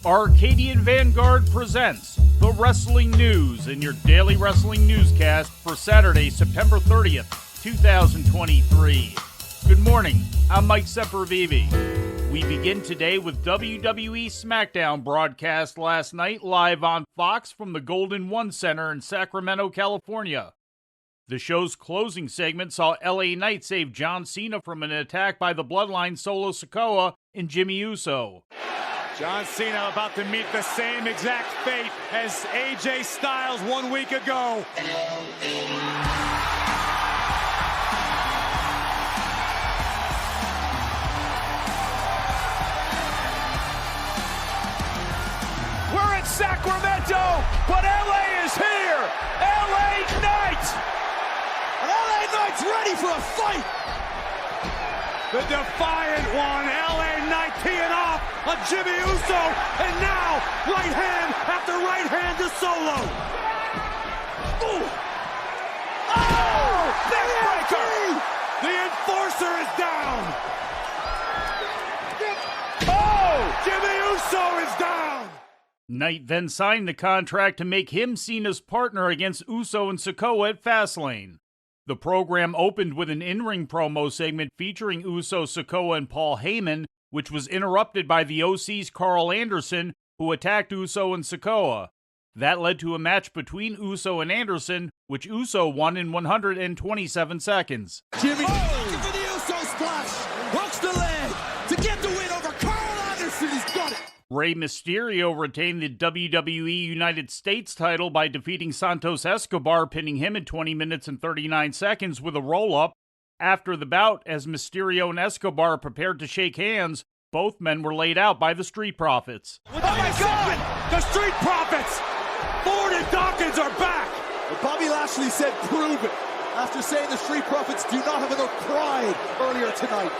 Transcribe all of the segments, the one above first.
Arcadian Vanguard presents the Wrestling News in your daily wrestling newscast for Saturday, September 30th, 2023. Good morning, I'm Mike Sempervive. We begin today with WWE Smackdown broadcast last night live on Fox from the Golden One Center in Sacramento, California. The show's closing segment saw LA Knight save John Cena from an attack by the Bloodline Solo Sikoa and Jimmy Uso. John Cena about to meet the same exact fate as AJ Styles 1 week ago. We're in Sacramento, but LA is here. LA Knight. And LA Knight's ready for a fight. The defiant one, LA Knight teeing off on Jimmy Uso, and now right hand after right hand to Solo. Ooh. Oh! Neckbreaker! The enforcer is down. Oh! Jimmy Uso is down. Knight then signed the contract to make him Cena's partner against Uso and Sikoa at Fastlane. The program opened with an in-ring promo segment featuring Uso, Sikoa, and Paul Heyman, which was interrupted by the OC's Carl Anderson, who attacked Uso and Sikoa. That led to a match between Uso and Anderson, which Uso won in 127 seconds. Jimmy looking for the Uso splash, hooks the leg to get the win over Carl Anderson. He's got it. Rey Mysterio retained the WWE United States title by defeating Santos Escobar, pinning him in 20 minutes and 39 seconds with a roll-up. After the bout, as Mysterio and Escobar prepared to shake hands, both men were laid out by the Street Profits. Oh my God! The Street Profits! Ford and Dawkins are back! But Bobby Lashley said prove it, after saying the Street Profits do not have enough pride earlier tonight.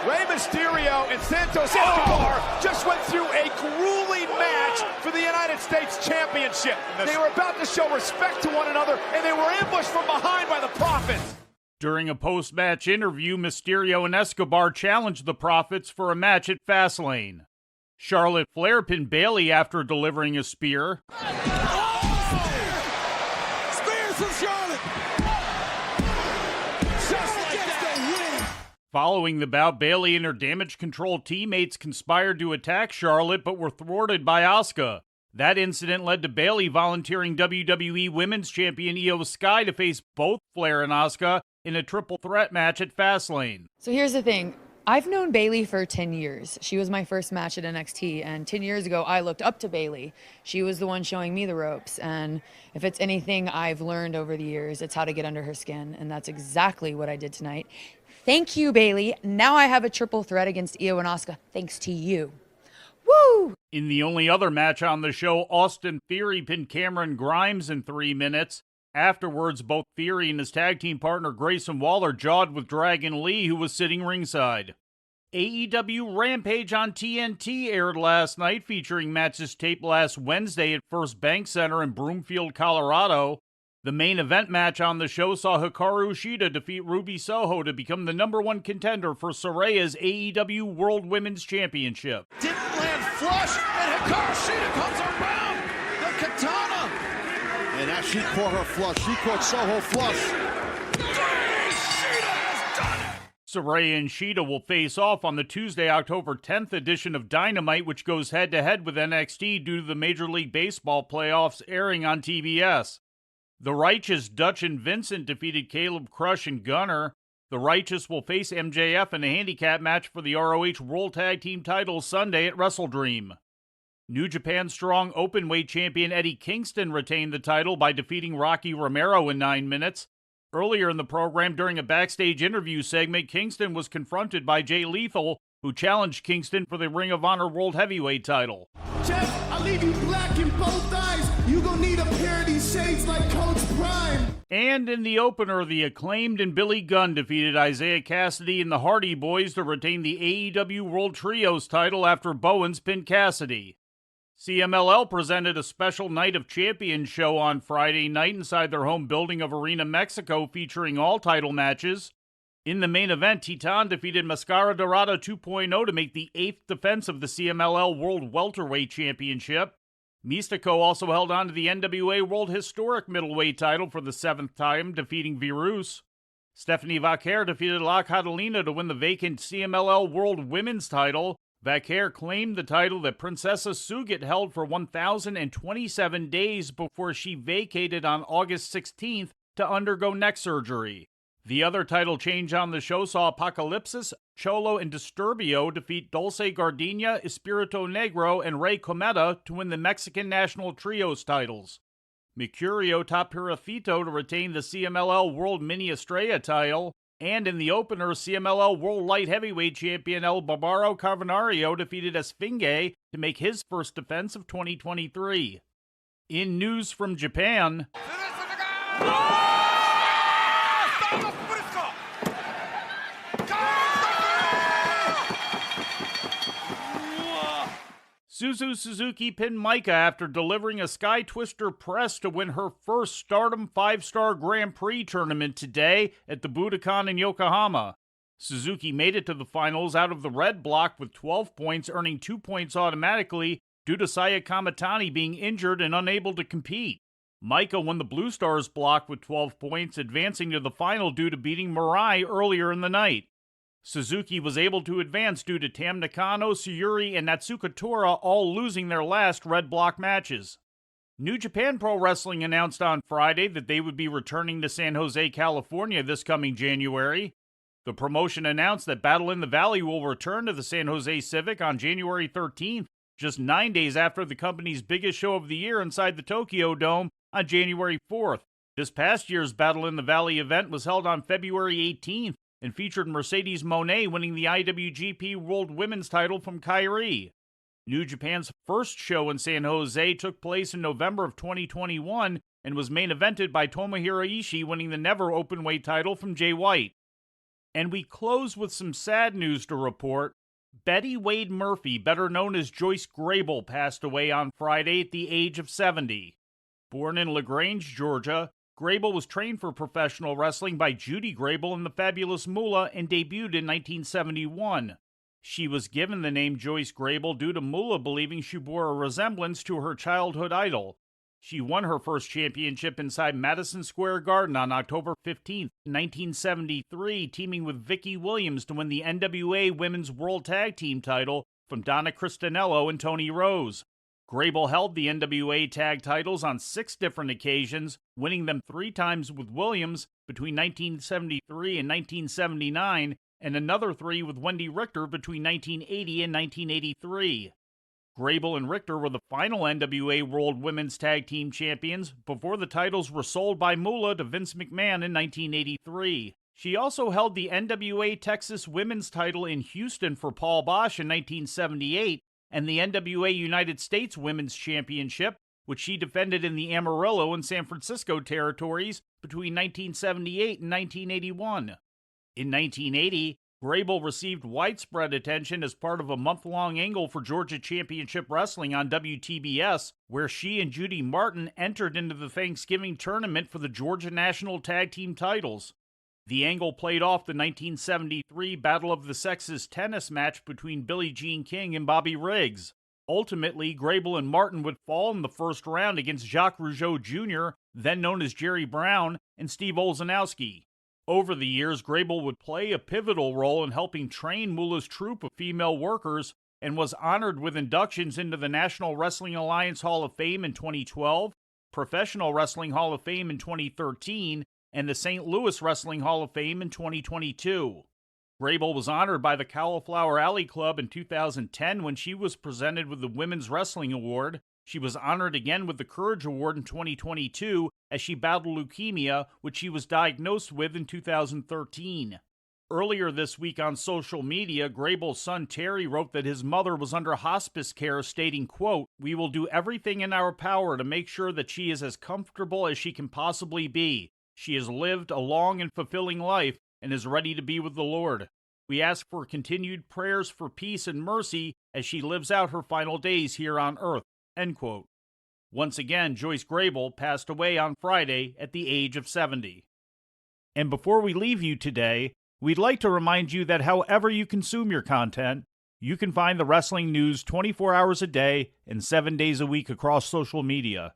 Rey Mysterio and Santos Escobar just went through a grueling match for the United States Championship. They were about to show respect to one another, and they were ambushed from behind by the Profits. During a post-match interview, Mysterio and Escobar challenged the Profits for a match at Fastlane. Charlotte Flair pinned Bayley after delivering a spear. Spears from Charlotte. Just like that. Win. Following the bout, Bayley and her Damage Control teammates conspired to attack Charlotte but were thwarted by Asuka. That incident led to Bayley volunteering WWE Women's Champion Io Sky to face both Flair and Asuka in a triple threat match at Fastlane. So here's the thing. I've known Bayley for 10 years. She was my first match at NXT, and 10 years ago, I looked up to Bayley. She was the one showing me the ropes, and if it's anything I've learned over the years, it's how to get under her skin, and that's exactly what I did tonight. Thank you, Bayley. Now I have a triple threat against Io and Asuka, thanks to you. Woo! In the only other match on the show, Austin Theory pinned Cameron Grimes in 3 minutes. Afterwards, both Theory and his tag team partner Grayson Waller jawed with Dragon Lee, who was sitting ringside. AEW Rampage on TNT aired last night, featuring matches taped last Wednesday at First Bank Center in Broomfield, Colorado. The main event match on the show saw Hikaru Shida defeat Ruby Soho to become the #1 contender for Saraya's AEW World Women's Championship. Didn't land flush, and Hikaru Shida comes around the katana. And as she caught her flush, she caught Soho flush. Shida has done it! Saraya and Shida will face off on the Tuesday, October 10th edition of Dynamite, which goes head-to-head with NXT due to the Major League Baseball playoffs airing on TBS. The Righteous Dutch and Vincent defeated Caleb Crush and Gunner. The Righteous will face MJF in a handicap match for the ROH World Tag Team titles Sunday at WrestleDream. New Japan Strong Openweight champion Eddie Kingston retained the title by defeating Rocky Romero in 9 minutes. Earlier in the program, during a backstage interview segment, Kingston was confronted by Jay Lethal, who challenged Kingston for the Ring of Honor World Heavyweight title. Jeff, I leave you black in both eyes. You gon' need a pair of these shades like Coach Prime. And in the opener, the Acclaimed and Billy Gunn defeated Isaiah Cassidy and the Hardy Boys to retain the AEW World Trios title after Bowens pinned Cassidy. CMLL presented a special Night of Champions show on Friday night inside their home building of Arena Mexico, featuring all title matches. In the main event, Titan defeated Mascara Dorada 2.0 to make the 8th defense of the CMLL World Welterweight Championship. Mystico also held on to the NWA World Historic Middleweight title for the 7th time, defeating Virus. Stephanie Vaquer defeated La Catalina to win the vacant CMLL World Women's title. Vaquer claimed the title that Princesa Sugat held for 1,027 days before she vacated on August 16th to undergo neck surgery. The other title change on the show saw Apocalypsis, Cholo, and Disturbio defeat Dulce Gardenia, Espirito Negro, and Rey Cometa to win the Mexican National Trios titles. Mercurio topped Pirafito to retain the CMLL World Mini Estrella title, and in the opener, CMLL World Light Heavyweight Champion El Barbaro Carbonario defeated Esfinge to make his first defense of 2023. In news from Japan, Suzu Suzuki pinned Maika after delivering a Sky Twister press to win her first Stardom 5-Star Grand Prix tournament today at the Budokan in Yokohama. Suzuki made it to the finals out of the red block with 12 points, earning 2 points automatically due to Saya Kamatani being injured and unable to compete. Maika won the Blue Stars block with 12 points, advancing to the final due to beating Mirai earlier in the night. Suzuki was able to advance due to Tam Nakano, Sayuri, and Natsuka Tora all losing their last red block matches. New Japan Pro Wrestling announced on Friday that they would be returning to San Jose, California this coming January. The promotion announced that Battle in the Valley will return to the San Jose Civic on January 13th, just 9 days after the company's biggest show of the year inside the Tokyo Dome on January 4th. This past year's Battle in the Valley event was held on February 18th, and featured Mercedes Moné winning the IWGP World Women's title from Kairi. New Japan's first show in San Jose took place in November of 2021 and was main evented by Tomohiro Ishii winning the Never Openweight title from Jay White. And we close with some sad news to report. Betty Wade Murphy, better known as Joyce Grable, passed away on Friday at the age of 70. Born in LaGrange, Georgia, Grable was trained for professional wrestling by Judy Grable in the Fabulous Moolah and debuted in 1971. She was given the name Joyce Grable due to Moolah believing she bore a resemblance to her childhood idol. She won her first championship inside Madison Square Garden on October 15, 1973, teaming with Vicki Williams to win the NWA Women's World Tag Team title from Donna Cristanello and Tony Rose. Grable held the NWA tag titles on 6 different occasions, winning them 3 times with Williams between 1973 and 1979, and another 3 with Wendy Richter between 1980 and 1983. Grable and Richter were the final NWA World Women's Tag Team Champions before the titles were sold by Moolah to Vince McMahon in 1983. She also held the NWA Texas Women's title in Houston for Paul Bosch in 1978, and the NWA United States Women's Championship, which she defended in the Amarillo and San Francisco territories between 1978 and 1981. In 1980, Grable received widespread attention as part of a month-long angle for Georgia Championship Wrestling on WTBS, where she and Judy Martin entered into the Thanksgiving tournament for the Georgia National Tag Team titles. The angle played off the 1973 Battle of the Sexes tennis match between Billie Jean King and Bobby Riggs. Ultimately, Grable and Martin would fall in the first round against Jacques Rougeau Jr., then known as Jerry Brown, and Steve Olszanowski. Over the years, Grable would play a pivotal role in helping train Moolah's troupe of female workers and was honored with inductions into the National Wrestling Alliance Hall of Fame in 2012, Professional Wrestling Hall of Fame in 2013, and the St. Louis Wrestling Hall of Fame in 2022. Grable was honored by the Cauliflower Alley Club in 2010 when she was presented with the Women's Wrestling Award. She was honored again with the Courage Award in 2022 as she battled leukemia, which she was diagnosed with in 2013. Earlier this week on social media, Grable's son Terry wrote that his mother was under hospice care, stating, quote, "We will do everything in our power to make sure that she is as comfortable as she can possibly be. She has lived a long and fulfilling life and is ready to be with the Lord. We ask for continued prayers for peace and mercy as she lives out her final days here on earth." End quote. Once again, Joyce Grable passed away on Friday at the age of 70. And before we leave you today, We'd like to remind you that however you consume your content, you can find the wrestling news 24 hours a day and 7 days a week across social media.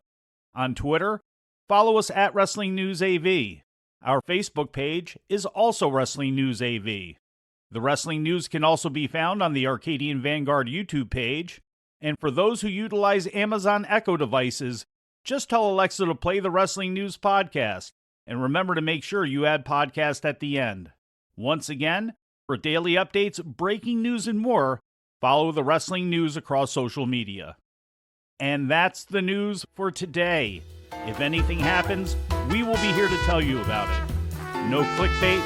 On Twitter, follow us at Wrestling News AV. Our Facebook page is also Wrestling News AV. The Wrestling News can also be found on the Arcadian Vanguard YouTube page. And for those who utilize Amazon Echo devices, just tell Alexa to play the Wrestling News podcast. And remember to make sure you add podcast at the end. Once again, for daily updates, breaking news, and more, follow the Wrestling News across social media. And that's the news for today. If anything happens, we will be here to tell you about it. No clickbait,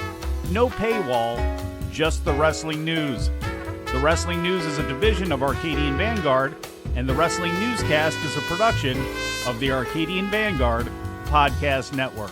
no paywall, just the Wrestling News. The Wrestling News is a division of Arcadian Vanguard, and the Wrestling Newscast is a production of the Arcadian Vanguard Podcast Network.